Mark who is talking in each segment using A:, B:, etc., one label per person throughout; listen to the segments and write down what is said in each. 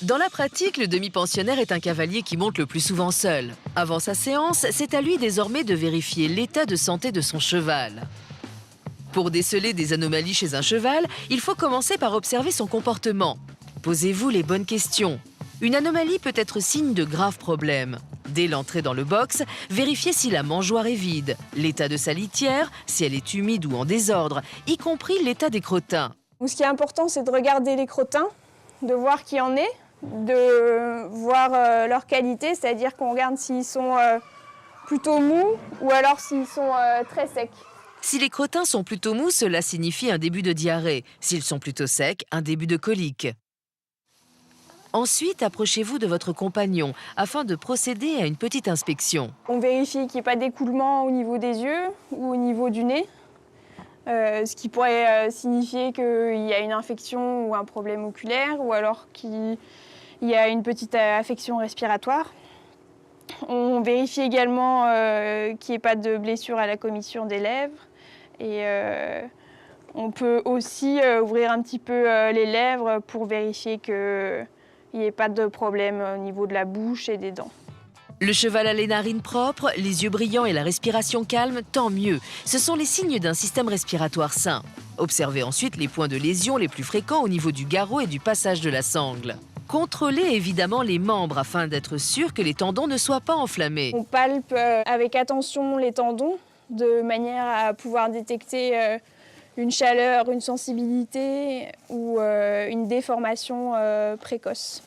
A: Dans la pratique, le demi-pensionnaire est un cavalier qui monte le plus souvent seul. Avant sa séance, c'est à lui désormais de vérifier l'état de santé de son cheval. Pour déceler des anomalies chez un cheval, il faut commencer par observer son comportement. Posez-vous les bonnes questions. Une anomalie peut être signe de graves problèmes. Dès l'entrée dans le box, vérifiez si la mangeoire est vide, l'état de sa litière, si elle est humide ou en désordre, y compris l'état des crottins.
B: Ce qui est important, c'est de regarder les crottins, de voir qui en est, de voir leur qualité, c'est-à-dire qu'on regarde s'ils sont plutôt mous ou alors s'ils sont très secs.
A: Si les crottins sont plutôt mous, cela signifie un début de diarrhée. S'ils sont plutôt secs, un début de colique. Ensuite, approchez-vous de votre compagnon afin de procéder à une petite inspection.
B: On vérifie qu'il n'y ait pas d'écoulement au niveau des yeux ou au niveau du nez, ce qui pourrait signifier qu'il y a une infection ou un problème oculaire ou alors qu'il y a une petite affection respiratoire. On vérifie également qu'il n'y ait pas de blessure à la commissure des lèvres et on peut aussi ouvrir un petit peu les lèvres pour vérifier qu'il n'y ait pas de problème au niveau de la bouche et des dents.
A: Le cheval a les narines propres, les yeux brillants et la respiration calme, tant mieux. Ce sont les signes d'un système respiratoire sain. Observez ensuite les points de lésion les plus fréquents au niveau du garrot et du passage de la sangle. Contrôlez évidemment les membres afin d'être sûr que les tendons ne soient pas enflammés.
B: On palpe avec attention les tendons de manière à pouvoir détecter une chaleur, une sensibilité ou une déformation précoce.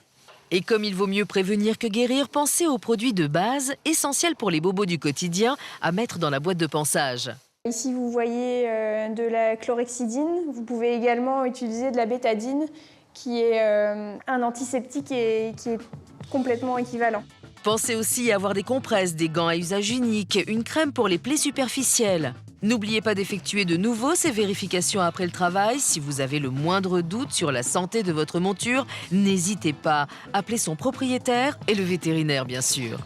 A: Et comme il vaut mieux prévenir que guérir, pensez aux produits de base, essentiels pour les bobos du quotidien, à mettre dans la boîte de pansage.
B: Ici, vous voyez de la chlorhexidine. Vous pouvez également utiliser de la bétadine, qui est un antiseptique et qui est complètement équivalent.
A: Pensez aussi à avoir des compresses, des gants à usage unique, une crème pour les plaies superficielles. N'oubliez pas d'effectuer de nouveau ces vérifications après le travail. Si vous avez le moindre doute sur la santé de votre monture, n'hésitez pas. Appelez son propriétaire et le vétérinaire, bien sûr.